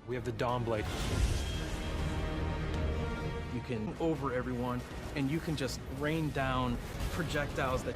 We have the DAWNBLADE. You can over everyone, and you can just rain down projectiles that...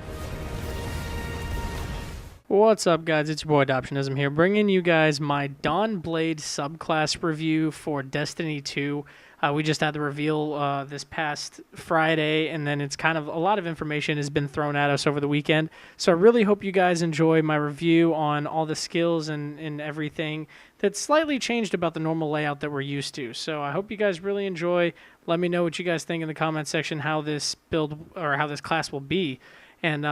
What's up, guys? It's your boy Adoptionism here, bringing you guys my DAWNBLADE subclass review for Destiny 2. We just had the reveal this past Friday, and then it's kind of a lot of information has been thrown at us over the weekend. So I really hope you guys enjoy my review on all the skills and everything that's slightly changed about the normal layout that we're used to. So I hope you guys really enjoy. Let me know what you guys think in the comment section, how this build or how this class will be. And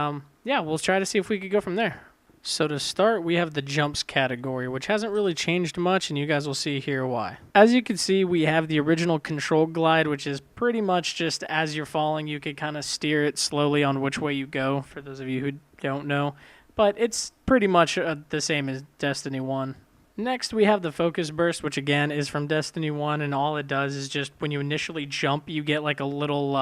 yeah, we'll try to see if we could go from there. So to start, we have the jumps category, which hasn't really changed much, and you guys will see here why. As you can see, we have the original control glide, which is pretty much just as you're falling, you can kind of steer it slowly on which way you go, for those of you who don't know. But it's pretty much the same as Destiny 1. Next, we have the focus burst, which again is from Destiny 1, and all it does is just when you initially jump, you get like a little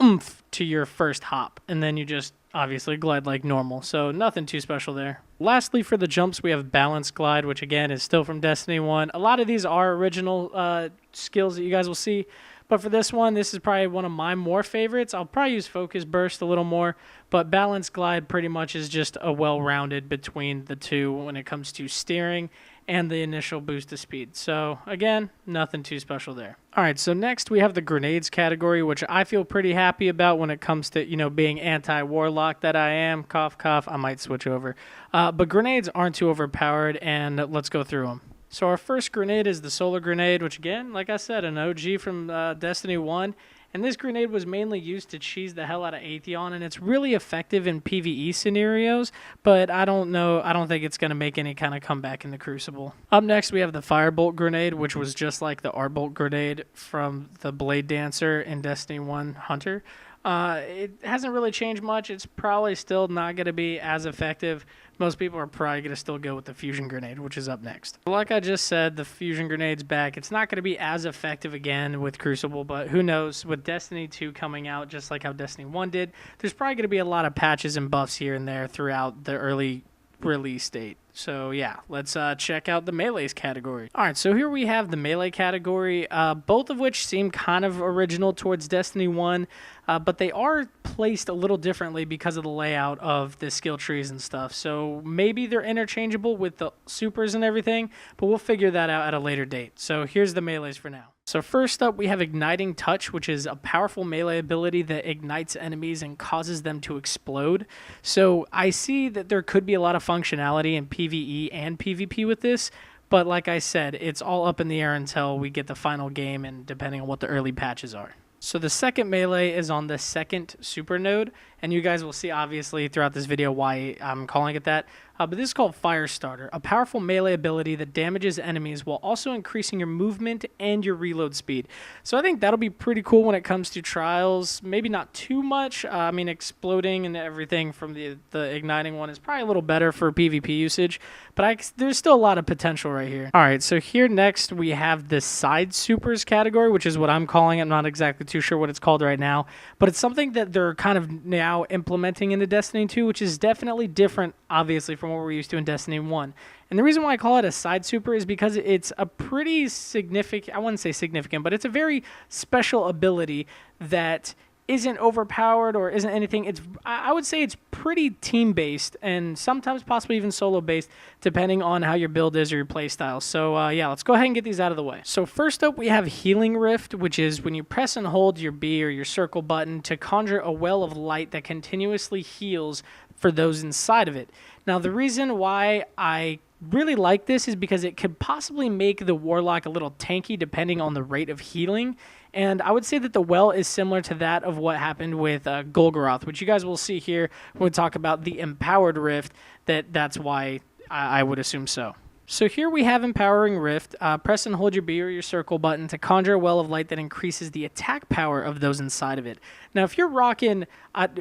oomph to your first hop, and then you just obviously glide like normal, so nothing too special there. Lastly, for the jumps, we have balance glide, which again is still from Destiny 1. A lot of these are original skills that you guys will see, but for this one, this is probably one of my more favorites. I'll probably use focus burst a little more, but balance glide pretty much is just a well-rounded between the two when it comes to steering and the initial boost of speed. So again, nothing too special there. All right, so next we have the grenades category, which I feel pretty happy about when it comes to, you know, being anti-warlock that I am. Cough, cough, I might switch over. But grenades aren't too overpowered, and let's go through them. So our first grenade is the solar grenade, which again, like I said, an OG from Destiny 1. And this grenade was mainly used to cheese the hell out of Atheon, and it's really effective in PvE scenarios, but I don't think it's going to make any kind of comeback in the Crucible. Up next, we have the Firebolt grenade, which was just like the Arbolt grenade from the Blade Dancer in Destiny 1 Hunter. It hasn't really changed much. It's probably still not going to be as effective. Most people are probably going to still go with the fusion grenade, which is up next. Like I just said, the fusion grenade's back. It's not going to be as effective again with Crucible, but who knows? With Destiny 2 coming out, just like how Destiny 1 did, there's probably going to be a lot of patches and buffs here and there throughout the early release date. So yeah, let's check out the melees category. All right, so here we have the melee category, both of which seem kind of original towards Destiny 1, but they are placed a little differently because of the layout of the skill trees and stuff. So maybe they're interchangeable with the supers and everything, but we'll figure that out at a later date. So here's the melees for now. So first up, we have Igniting Touch, which is a powerful melee ability that ignites enemies and causes them to explode. So I see that there could be a lot of functionality in PvE and PvP with this, but like I said, it's all up in the air until we get the final game and depending on what the early patches are. So the second melee is on the second super node, and you guys will see obviously throughout this video why I'm calling it that. But this is called Firestarter, a powerful melee ability that damages enemies while also increasing your movement and your reload speed. So I think that'll be pretty cool when it comes to trials. Maybe not too much. I mean, exploding and everything from the igniting one is probably a little better for PvP usage, but there's still a lot of potential right here. All right, so here next we have the side supers category, which is what I'm calling it. I'm not exactly too sure what it's called right now, but it's something that they're kind of now implementing into Destiny 2, which is definitely different, obviously, from what we're used to in Destiny 1. And the reason why I call it a side super is because it's a pretty significant, I wouldn't say significant, but it's a very special ability that isn't overpowered or isn't anything. I would say it's pretty team-based and sometimes possibly even solo-based, depending on how your build is or your playstyle. So yeah, let's go ahead and get these out of the way. So first up, we have Healing Rift, which is when you press and hold your B or your circle button to conjure a well of light that continuously heals for those inside of it. Now, the reason why I really like this is because it could possibly make the Warlock a little tanky depending on the rate of healing. And I would say that the well is similar to that of what happened with Golgoroth, which you guys will see here when we talk about the Empowered Rift, that's why I would assume so. So here we have Empowering Rift. Press and hold your B or your circle button to conjure a well of light that increases the attack power of those inside of it. Now, if you're rocking,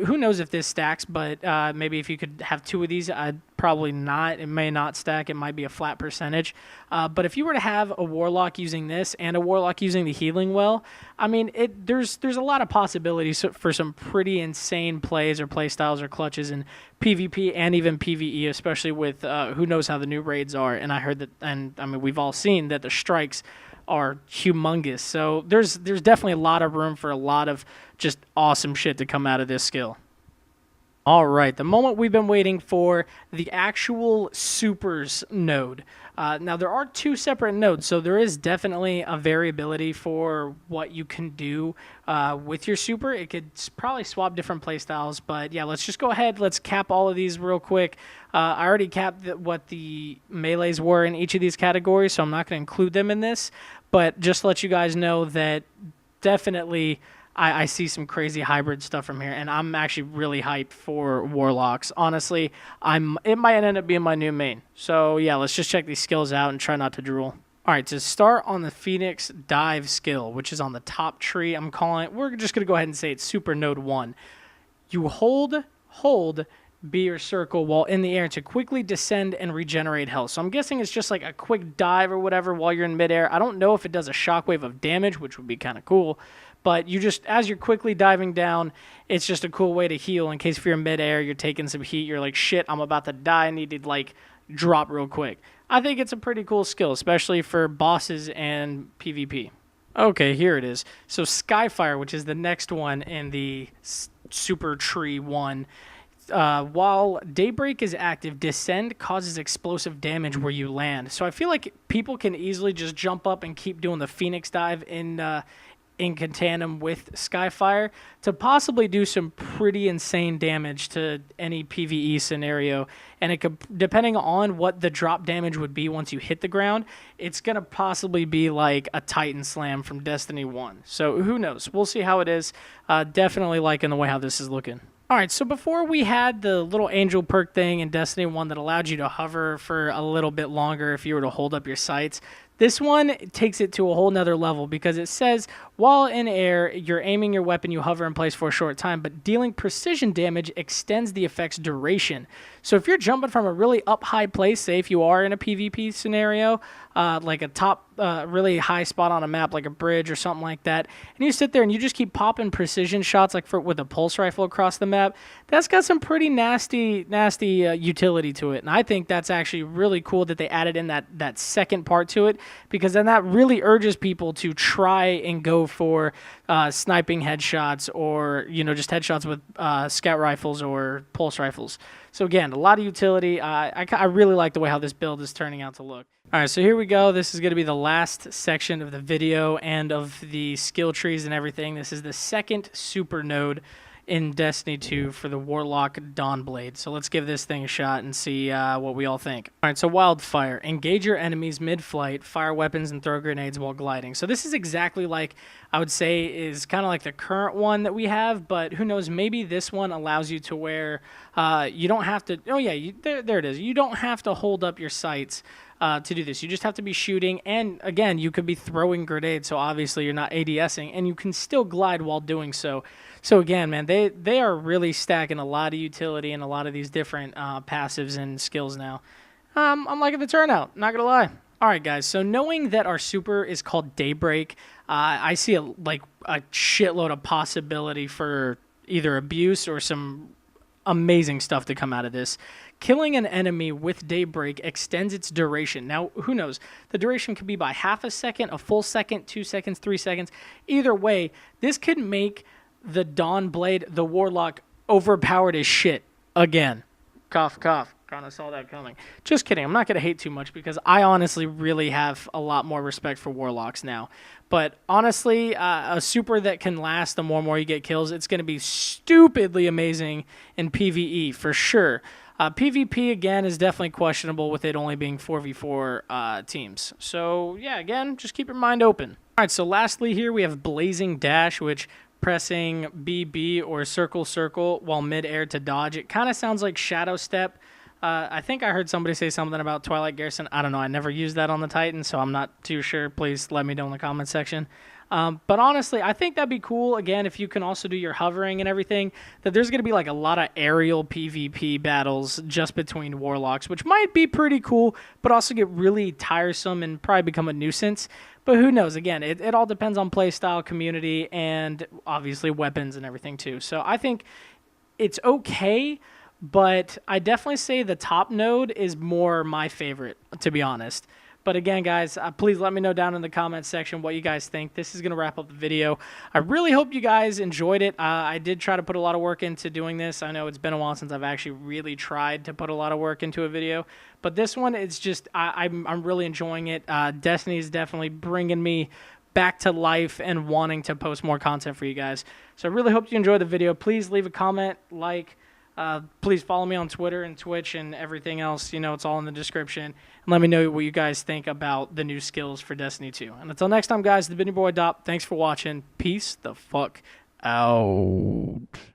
who knows if this stacks, but maybe if you could have two of these, I'd probably not. It may not stack. It might be a flat percentage. But if you were to have a Warlock using this and a Warlock using the Healing Well, I mean, there's a lot of possibilities for some pretty insane plays or play styles or clutches in PvP and even PvE, especially with who knows how the new raids are. And I heard that, and I mean, we've all seen that the strikes are humongous. So there's definitely a lot of room for a lot of just awesome shit to come out of this skill. All right, the moment we've been waiting for, the actual supers node. Now, there are 2 separate nodes, so there is definitely a variability for what you can do with your super. It could probably swap different playstyles, but yeah, let's just go ahead. Let's cap all of these real quick. I already capped what the melees were in each of these categories, so I'm not going to include them in this, but just to let you guys know that definitely I see some crazy hybrid stuff from here, and I'm actually really hyped for Warlocks. Honestly, it might end up being my new main. So yeah, let's just check these skills out and try not to drool. All right, to start on the Phoenix Dive skill, which is on the top tree, I'm calling it, we're just going to go ahead and say it's Super Node 1. You hold B or circle while in the air to quickly descend and regenerate health. So I'm guessing it's just like a quick dive or whatever while you're in midair. I don't know if it does a shockwave of damage, which would be kind of cool. But you just, as you're quickly diving down, it's just a cool way to heal in case if you're in midair, you're taking some heat, you're like, shit, I'm about to die, I need to like drop real quick. I think it's a pretty cool skill, especially for bosses and PvP. Okay, here it is. So Skyfire, which is the next one in the Super Tree 1. While Daybreak is active, Descend causes explosive damage where you land. So I feel like people can easily just jump up and keep doing the Phoenix Dive in tandem with Skyfire to possibly do some pretty insane damage to any PvE scenario. And it could, depending on what the drop damage would be once you hit the ground, it's going to possibly be like a Titan Slam from Destiny 1. So who knows? We'll see how it is. Definitely liking the way how this is looking. All right, so before we had the little angel perk thing in Destiny 1 that allowed you to hover for a little bit longer if you were to hold up your sights, this one takes it to a whole nother level because it says, while in air, you're aiming your weapon, you hover in place for a short time, but dealing precision damage extends the effect's duration. So if you're jumping from a really up high place, say if you are in a PvP scenario, like a top really high spot on a map, like a bridge or something like that, and you sit there and you just keep popping precision shots like with a pulse rifle across the map, that's got some pretty nasty utility to it. And I think that's actually really cool that they added in that second part to it, because then that really urges people to try and go for sniping headshots or, you know, just headshots with scout rifles or pulse rifles. So again, a lot of utility. I really like the way how this build is turning out to look. All right, so here we go. This is going to be the last section of the video and of the skill trees and everything. This is the second super node in Destiny 2 for the Warlock DAWNBLADE. So let's give this thing a shot and see what we all think. All right, so Wildfire. Engage your enemies mid-flight, fire weapons, and throw grenades while gliding. So this is exactly like, I would say, is kind of like the current one that we have, but who knows, maybe this one allows you to where you don't have to, oh yeah, there it is. You don't have to hold up your sights to do this. You just have to be shooting, and again, you could be throwing grenades, so obviously you're not ADSing, and you can still glide while doing so. So again, man, they are really stacking a lot of utility and a lot of these different passives and skills now. I'm liking the turnout, not gonna lie. All right, guys, so knowing that our super is called Daybreak, I see a shitload of possibility for either abuse or some amazing stuff to come out of this. Killing an enemy with Daybreak extends its duration. Now, who knows? The duration could be by half a second, a full second, 2 seconds, 3 seconds. Either way, this could make the DAWNBLADE, the Warlock, overpowered as shit again. Cough, cough. Kind of saw that coming. Just kidding. I'm not going to hate too much because I honestly really have a lot more respect for Warlocks now. But honestly, a super that can last the more and more you get kills, it's going to be stupidly amazing in PvE for sure. PvP, again, is definitely questionable with it only being 4v4 teams. So, yeah, again, just keep your mind open. All right, so lastly here we have Blazing Dash, which pressing BB or circle while mid-air to dodge. It kind of sounds like Shadow Step. I think I heard somebody say something about Twilight Garrison. I don't know. I never used that on the Titan, so I'm not too sure. Please let me know in the comment section. But honestly, I think that'd be cool, again, if you can also do your hovering and everything, that there's going to be like a lot of aerial PvP battles just between Warlocks, which might be pretty cool, but also get really tiresome and probably become a nuisance. But who knows? Again, it all depends on playstyle, community, and obviously weapons and everything too. So I think it's okay, but I definitely say the top node is more my favorite, to be honest. But again, guys, please let me know down in the comments section what you guys think. This is going to wrap up the video. I really hope you guys enjoyed it. I did try to put a lot of work into doing this. I know it's been a while since I've actually really tried to put a lot of work into a video. But this one, it's just, I'm really enjoying it. Destiny is definitely bringing me back to life and wanting to post more content for you guys. So I really hope you enjoyed the video. Please leave a comment, like, please follow me on Twitter and Twitch and everything else. You know, it's all in the description. And let me know what you guys think about the new skills for Destiny 2. And until next time, guys, it's been your boy Dop. Thanks for watching. Peace the fuck out.